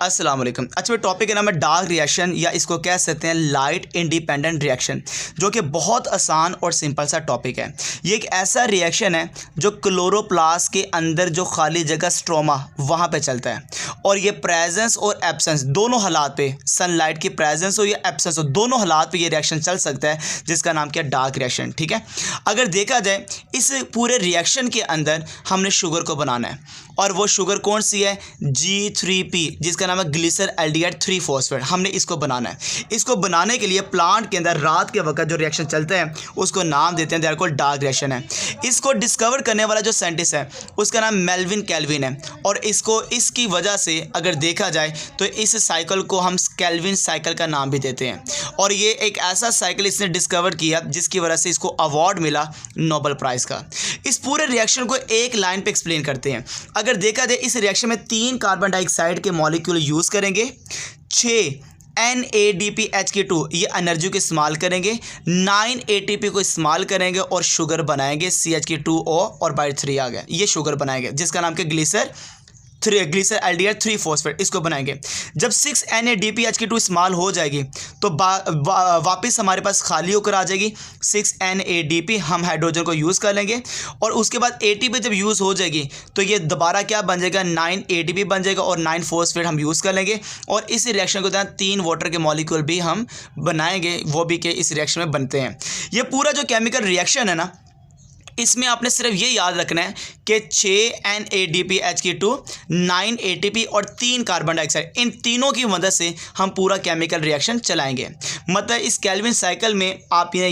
अस्सलाम वालेकुम। अच्छा, टॉपिक का नाम है डार्क रिएक्शन या इसको कह सकते हैं लाइट इंडिपेंडेंट रिएक्शन, जो कि बहुत आसान और सिंपल सा टॉपिक है। ये एक ऐसा रिएक्शन है जो क्लोरोप्लास्ट के अंदर जो खाली जगह स्ट्रोमा वहाँ पे चलता है, और ये प्रेजेंस और एब्सेंस दोनों हालात पे, सनलाइट की प्रेजेंस हो या एब्सेंस हो, दोनों हालात पे ये रिएक्शन चल सकता है, जिसका नाम क्या, डार्क रिएक्शन। ठीक है, अगर देखा जाए इस पूरे रिएक्शन के अंदर हमने शुगर को बनाना है, और वो शुगर कौन सी है, G3P, जिसका नाम है ग्लिसर एल्डिहाइड 3 फॉस्फेट। हमने इसको बनाना है। इसको बनाने के लिए प्लांट के अंदर रात के वक्त जो रिएक्शन चलते हैं उसको नाम देते हैं, देयर डार्क रिएक्शन है। इसको डिस्कवर करने वाला जो साइंटिस्ट है उसका नाम मेल्विन कैल्विन है, और इसको इसकी वजह से अगर देखा जाए तो इस साइकिल को हम कैल्विन साइकिल का नाम भी देते हैं, और ये एक ऐसा साइकिल इसने डिस्कवर किया जिसकी वजह से इसको अवार्ड मिला नोबेल प्राइज़ का। इस पूरे रिएक्शन को एक लाइन पे एक्सप्लेन करते हैं। अगर देखा जाए इस रिएक्शन में 3 कार्बन डाइऑक्साइड के मॉलिक्यूल यूज़ करेंगे, 6 NADPHK2 ये एनर्जी को इस्तेमाल करेंगे, 9 ATP को इस्तेमाल करेंगे और शुगर बनाएंगे CH2O और बाई 3 आ गया, ये शुगर बनाएंगे जिसका नाम क्या, ग्लिसर एल्डिहाइड 3 फॉस्फेट। इसको बनाएंगे। जब 6 NADPHK2 इस्तेमाल हो जाएगी तो वापस हमारे पास खाली होकर आ जाएगी 6 NADP, हम हाइड्रोजन को यूज़ कर लेंगे, और उसके बाद ATP जब यूज़ हो जाएगी तो ये दोबारा क्या बन जाएगा, 9 ATP बन जाएगा, और 9 फॉस्फेट हम यूज़ कर लेंगे, और इस रिएक्शन के दौरान 3 वाटर के मॉलिक्यूल भी हम बनाएंगे, वो भी के इस रिएक्शन में बनते हैं। ये पूरा जो केमिकल रिएक्शन है ना, इसमें आपने सिर्फ ये याद रखना है कि 6 NADPHK2, 9 ATP और 3 कार्बन डाइऑक्साइड, इन तीनों की मदद से हम पूरा केमिकल रिएक्शन चलाएंगे। मतलब इस कैल्विन साइकिल में आप ये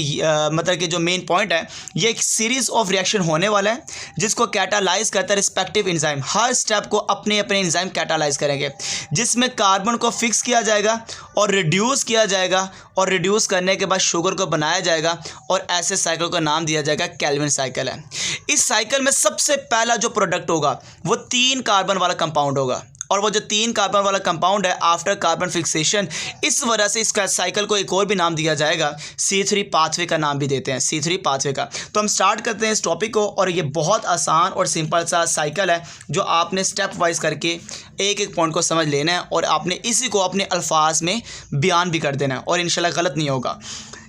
मतलब कि जो मेन पॉइंट है, ये एक सीरीज ऑफ रिएक्शन होने वाला है जिसको कैटालाइज करता है रिस्पेक्टिव एंजाइम। हर स्टेप को अपने अपने एंजाइम कैटालाइज करेंगे, जिसमें कार्बन को फिक्स किया जाएगा और रिड्यूस किया जाएगा, और रिड्यूस करने के बाद शुगर को बनाया जाएगा, और ऐसे साइकिल का नाम दिया जाएगा कैल्विन साइकिल है। इस साइकिल में सबसे पहला जो प्रोडक्ट होगा वो 3 कार्बन वाला कंपाउंड होगा, और वो जो 3 कार्बन वाला कंपाउंड है आफ्टर कार्बन फिक्सेशन, इस वजह से इसका साइकिल को एक और भी नाम दिया जाएगा, C3 पाथवे का नाम भी देते हैं, C3 पाथवे का। तो हम स्टार्ट करते हैं इस टॉपिक को, और ये बहुत आसान और सिंपल सा साइकिल है जो आपने स्टेप वाइज करके एक एक पॉइंट को समझ लेना है, और आपने इसी को अपने अल्फाज में बयान भी कर देना है, और इंशाल्लाह गलत नहीं होगा।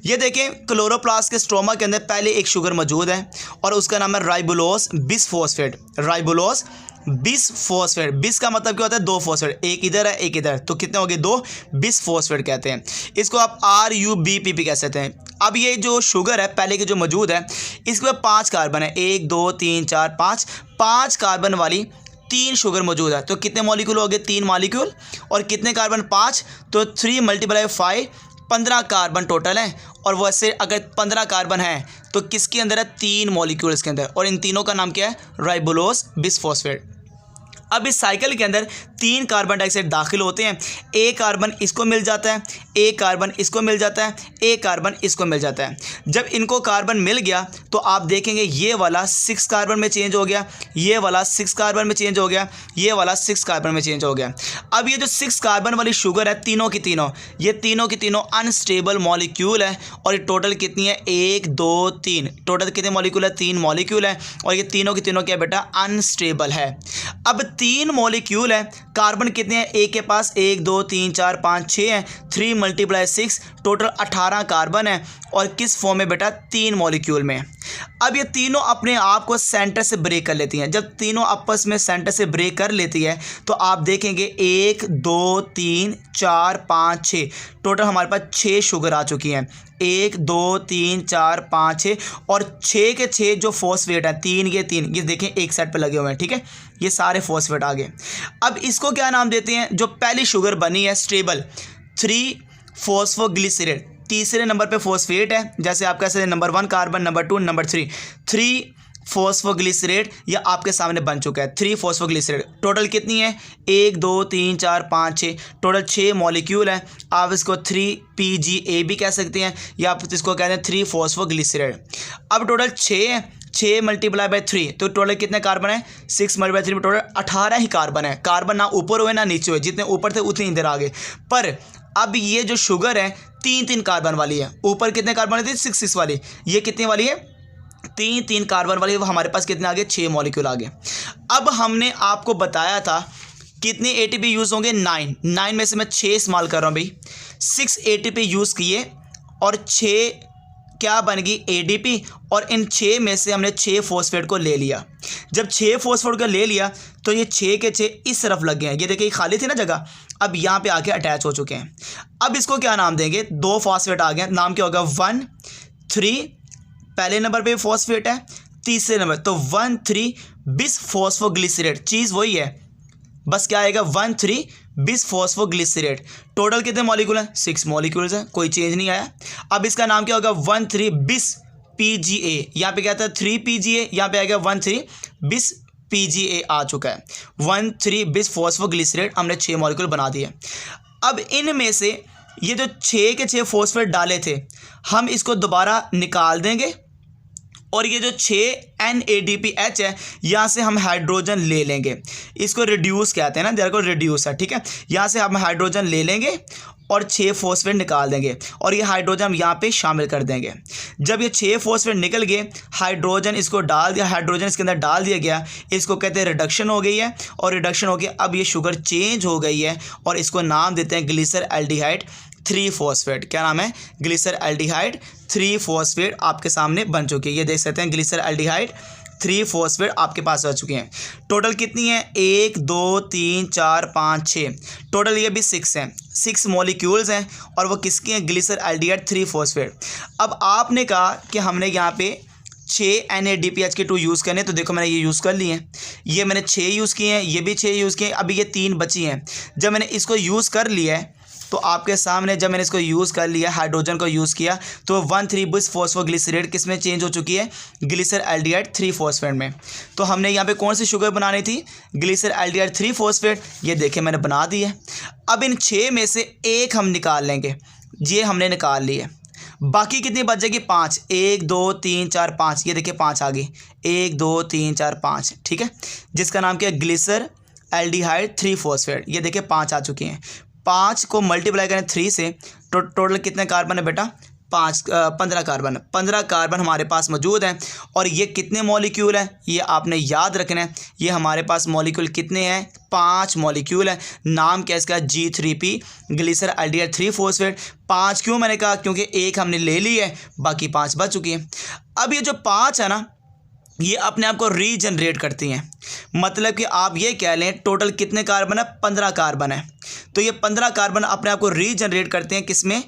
ये देखें, क्लोरोप्लास्ट के स्ट्रोमा के अंदर पहले एक शुगर मौजूद है, और उसका नाम है राइबोलोस बिसफॉस्फेट। राइबोलोस बिसफॉस्फेट, बिस का मतलब क्या होता है, 2 फॉस्फेट, एक इधर है एक इधर, तो कितने हो गए, 2 बिसफॉस्फेट कहते हैं। इसको आप RUBP कह सकते हैं। अब ये जो शुगर है पहले की जो मौजूद है, इसके बाद 5 कार्बन है, 1 2 3 4 5 कार्बन वाली 3 शुगर मौजूद है, तो कितने मॉलिक्यूल हो गए, 3 मॉलिक्यूल, और कितने कार्बन, 5, तो 3 × 5 15 कार्बन टोटल है। और वैसे अगर 15 कार्बन है तो किसके अंदर है, 3 मॉलिक्यूल्स के अंदर, और इन तीनों का नाम क्या है, राइबोलोस बिसफॉस्फेट। अब इस साइकिल के अंदर 3 कार्बन डाइऑक्साइड दाखिल होते हैं, एक कार्बन इसको मिल जाता है, एक कार्बन इसको मिल जाता है, एक कार्बन इसको मिल जाता है। जब इनको कार्बन मिल गया तो आप देखेंगे ये वाला 6 कार्बन में चेंज हो गया, ये वाला 6 कार्बन में चेंज हो गया, ये वाला 6 कार्बन में चेंज हो गया। अब ये जो 6 कार्बन वाली शुगर है, तीनों की तीनों, ये तीनों की तीनों अनस्टेबल मॉलिक्यूल है, और ये टोटल कितनी है, 1 2 3, टोटल कितने मॉलिक्यूल है, 3 मॉलिक्यूल है, और ये तीनों की तीनों क्या बेटा, अनस्टेबल है। अब 3 मॉलिक्यूल है, कार्बन कितने हैं, एक के पास 1 2 3 4 5 6 हैं, 3 × 6 टोटल 18 कार्बन है, और किस फॉर्म में बेटा, 3 मॉलिक्यूल में। अब ये तीनों अपने आप को सेंटर से ब्रेक कर लेती हैं। जब तीनों आपस में सेंटर से ब्रेक कर लेती है तो आप देखेंगे 1 2 3 4 5 6, टोटल हमारे पास 6 शुगर आ चुकी हैं, 1 2 3 4 5 6, और 6 के 6 जो फॉस्फेट है, 3 ये देखें एक साइड पर लगे हुए हैं, ठीक है, ये सारे फॉस्फेट आ गए। अब इसको क्या नाम देते हैं, जो पहली शुगर बनी है स्टेबल, 3 फॉस्फोग्लिसरेट, तीसरे नंबर पे फॉस्फेट है, जैसे आप कह सकते हैं number 1 carbon, number 2, number 3 phosphoglycerate, यह आपके सामने बन चुका है, 3 फॉस्फोग्लिसरेट। टोटल कितनी है, 1 2 3 4 5 6, टोटल 6 मॉलिक्यूल है। आप इसको 3PGA भी कह सकते हैं, या आप इसको कहते हैं 3 फॉस्फोग्लिसरेट। अब टोटल 6 है, 6 × 3, तो टोटल कितने कार्बन है, 6 × 3 में टोटल 18 ही कार्बन है। कार्बन ना ऊपर हुए ना नीचे हुए, जितने ऊपर थे उतने इधर आ गए। पर अब ये जो शुगर है 3 कार्बन वाली है, ऊपर कितने कार्बन थी, 6 वाली, ये कितने वाली है, 3 कार्बन वाली, हमारे पास कितने आ गए, 6 मॉलिक्यूल आ गए। अब हमने आपको बताया था कितने एटीपी यूज़ होंगे? 9। 9 में से मैं 6 इस्तेमाल कर रहा हूँ भाई। 6 एटीपी यूज़ किए और 6 क्या बन गई? एडीपी। और इन 6 में से हमने 6 फॉस्फेट को ले लिया। जब 6 फॉस्फेट को ले लिया तो ये 6 के 6 इस तरफ लग गए हैं। ये देखिए खाली थी ना जगह, अब यहाँ पे आके अटैच हो चुके हैं। अब इसको क्या नाम देंगे? 2 फॉस्फेट आ गए, नाम क्या होगा? 1 3 पहले नंबर पे फॉस्फेट है, तीसरे नंबर तो 1,3 बिस फॉस्फोग्लिसरेट। चीज़ वही है, बस क्या आएगा? 1,3 बिस फॉस्फोग्लिसरेट। टोटल कितने मॉलिक्यूल हैं? 6 मॉलिक्यूल्स हैं, कोई चेंज नहीं आया। अब इसका नाम क्या होगा? 1,3 बिस PGA। यहाँ पे क्या था? 3 PGA, यहाँ पे आएगा 1,3 बिस PGA आ चुका है। 1,3 बिस फॉस्फोग्लिसरेट हमने 6 मॉलिक्यूल बना दिए। अब इनमें से ये जो 6 के 6 फॉस्फेट डाले थे, हम इसको दोबारा निकाल देंगे और ये जो 6 NADPH है, यहाँ से हम हाइड्रोजन ले लेंगे। इसको रिड्यूस कहते हैं ना, देखो रिड्यूस है, ठीक है। यहाँ से हम हाइड्रोजन ले लेंगे और 6 फॉस्फेट निकाल देंगे और ये हाइड्रोजन हम यहाँ पे शामिल कर देंगे। जब ये 6 फॉस्फेट निकल गए, हाइड्रोजन इसको डाल दिया, हाइड्रोजन इसके अंदर डाल दिया गया, इसको कहते हैं रिडक्शन हो गई है। और रिडक्शन हो गया, अब ये शुगर चेंज हो गई है और इसको नाम देते हैं ग्लिसरएल्डिहाइड 3 फॉस्फेट। क्या नाम है? ग्लिसरएल्डिहाइड 3 फॉस्फेट आपके सामने बन चुकी है। ये देख सकते हैं ग्लिसरएल्डिहाइड 3 फॉस्फेट आपके पास आ चुके हैं। टोटल कितनी है? 1 2 3 4 5 6, टोटल ये भी 6 हैं। 6 मॉलिक्यूल्स हैं और वो किसकी हैं? ग्लिसरएल्डिहाइड 3 फॉस्फेट। अब आपने कहा कि हमने यहाँ पे 6 NADPH के 2 यूज़ करने, तो देखो मैंने ये यूज़ कर लिए हैं। ये मैंने 6 यूज़ किए हैं, ये भी 6 यूज़ किए हैं, अभी ये 3 बची हैं। जब मैंने इसको यूज़ कर लिया है तो आपके सामने जब मैंने इसको यूज़ कर लिया, हाइड्रोजन को यूज़ किया, तो 1,3 बिस फॉस्फोग्लिसरेट किस में चेंज हो चुकी है? ग्लिसरएल्डिहाइड 3 फॉस्फेट में। तो हमने यहाँ पे कौन सी शुगर बनानी थी? ग्लिसरएल्डिहाइड 3 फॉस्फेट। ये देखिए मैंने बना दी है। अब इन 6 में से एक हम निकाल लेंगे, ये हमने निकाल ली है। बाकी कितनी बच जाएगी? 5। 1 2 3 4 5, ये देखिए 5 आ गई। 1 2 3 4 5, ठीक है, जिसका नाम क्या है? ग्लिसरएल्डिहाइड 3 फॉस्फेट। ये देखिए 5 आ चुकी हैं। 5 को मल्टीप्लाई करें 3 से, टोटल कितने कार्बन है बेटा? 15 कार्बन। 15 कार्बन हमारे पास मौजूद हैं। और ये कितने मॉलिक्यूल हैं? ये आपने याद रखना है। ये हमारे पास मॉलिक्यूल कितने हैं? 5 मॉलिक्यूल हैं। नाम क्या इसका? G3P ग्लिसरएल्डिहाइड 3 phosphate. 5 क्यों मैंने कहा? क्योंकि एक हमने ले ली है, बाकी 5 बच चुकी हैं। अब ये जो 5 है ना, ये अपने आप को रीजनरेट करती हैं। मतलब कि आप ये कह लें टोटल कितने कार्बन है? 15 कार्बन है। तो ये 15 कार्बन अपने आप को रीजनरेट करते हैं किसमें?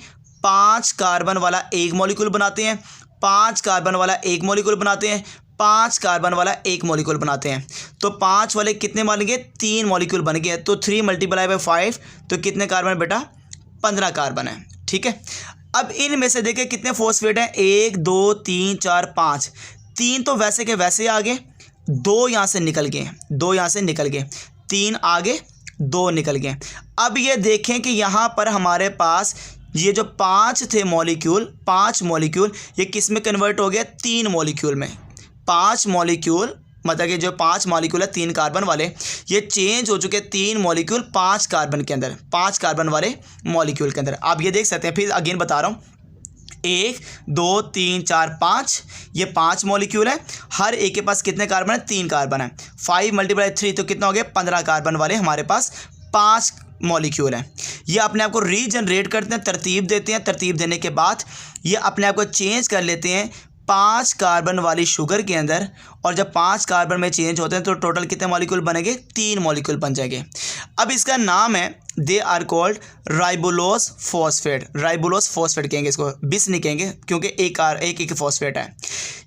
5 कार्बन वाला एक मॉलिक्यूल बनाते हैं, 5 कार्बन वाला एक मॉलिक्यूल बनाते हैं, 5 कार्बन वाला एक मॉलिक्यूल बनाते हैं। तो 5 वाले कितने बन गए? 3 मॉलिक्यूल बन गए। तो 3 × 5, तो कितने कार्बन बेटा? 15 कार्बन है, ठीक है। अब इनमें से देखिए कितने फॉस्फेट हैं? 1 2 3 4 5। 3 तो वैसे के वैसे आ गए, 2 यहाँ से निकल गए, 2 यहाँ से निकल गए, 3 आगे 2 निकल गए। अब ये देखें कि यहाँ पर हमारे पास ये जो 5 थे मॉलिक्यूल, 5 मॉलिक्यूल ये किस में कन्वर्ट हो गया? 3 मॉलिक्यूल में। 5 मॉलिक्यूल मतलब कि जो 5 मॉलिक्यूल है 3 कार्बन वाले, ये चेंज हो चुके 3 मॉलिक्यूल 5 कार्बन के अंदर, 5 कार्बन वाले मॉलिक्यूल के अंदर। आप ये देख सकते हैं, फिर अगेन बता रहा हूँ, 1 2 3 4 5, ये 5 मॉलिक्यूल है। हर एक के पास कितने कार्बन है? 3 कार्बन है। 5 × 3 तो कितना हो गया? 15 कार्बन वाले हमारे पास 5 मॉलिक्यूल है। ये अपने आप को रीजनरेट करते हैं, तरतीब देते हैं। तरतीब देने के बाद ये अपने आप को चेंज कर लेते हैं 5 कार्बन वाली शुगर के अंदर। और जब 5 कार्बन में चेंज होते हैं तो टोटल कितने मॉलिक्यूल बनेंगे? 3 मॉलिक्यूल बन जाएंगे। अब इसका नाम है, they are called ribulose phosphate. Ribulose phosphate कहेंगे इसको, बिस नहीं कहेंगे, क्योंकि एक फॉस्फेट है।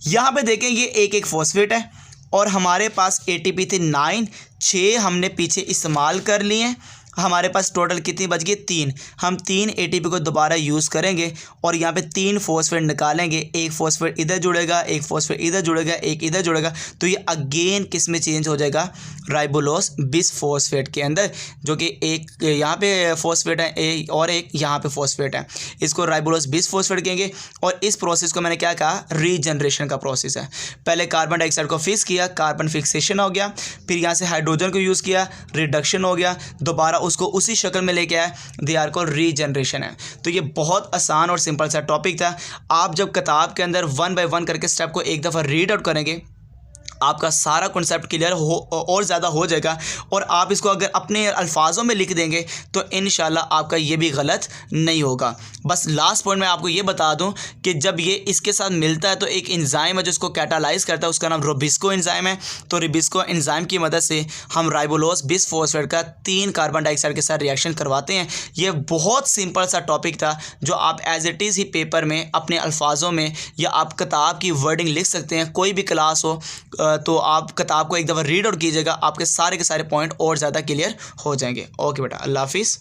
यहाँ पे देखें ये एक फॉस्फेट है और हमारे पास ATP थे 9, 6 हमने पीछे इस्तेमाल कर लिए। हमारे पास टोटल कितनी बच गई? 3। हम 3 ATP को दोबारा यूज़ करेंगे और यहाँ पे 3 फॉस्फेट निकालेंगे। एक फॉस्फेट इधर जुड़ेगा, एक फॉस्फेट इधर जुड़ेगा, एक इधर जुड़ेगा, तो ये अगेन किस में चेंज हो जाएगा? राइबोलोस बिस फॉस्फेट के अंदर, जो कि एक यहाँ पे फॉस्फेट है और एक यहाँ पे फॉस्फेट है। इसको राइबोलोस बिस फॉस्फेट कहेंगे। और इस प्रोसेस को मैंने क्या कहा? रीजनरेशन का प्रोसेस है। पहले कार्बन डाइऑक्साइड को फिक्स किया, कार्बन फिक्सेशन हो गया, फिर यहाँ से हाइड्रोजन को यूज़ किया, रिडक्शन हो गया, दोबारा उसको उसी शक्ल में लेके आया, दे आर कॉल्ड रीजनरेशन है। तो ये बहुत आसान और सिंपल सा टॉपिक था। आप जब किताब के अंदर 1 बाय 1 करके स्टेप को एक दफ़ा रीड आउट करेंगे, आपका सारा कॉन्सेप्ट क्लियर हो और ज़्यादा हो जाएगा। और आप इसको अगर अपने अल्फाजों में लिख देंगे तो इंशाल्लाह आपका ये भी गलत नहीं होगा। बस लास्ट पॉइंट मैं आपको ये बता दूं कि जब ये इसके साथ मिलता है तो एक एंजाइम है जो इसको कैटालाइज करता है, उसका नाम रोबिस्को एंजाइम है। तो रोबिस्को एंजाइम की मदद से हम राइबोलोज बिसफॉस्फेट का 3 कार्बन डाइऑक्साइड के साथ रिएक्शन करवाते हैं। ये बहुत सिंपल सा टॉपिक था जो आप एज इट इज़ ही पेपर में अपने अल्फाजों में या आप किताब की वर्डिंग लिख सकते हैं। कोई भी क्लास हो तो आप किताब को एक दफ़ा रीड आउट कीजिएगा, आपके सारे के सारे पॉइंट और ज़्यादा क्लियर हो जाएंगे। ओके बेटा, अल्लाह हाफिज़।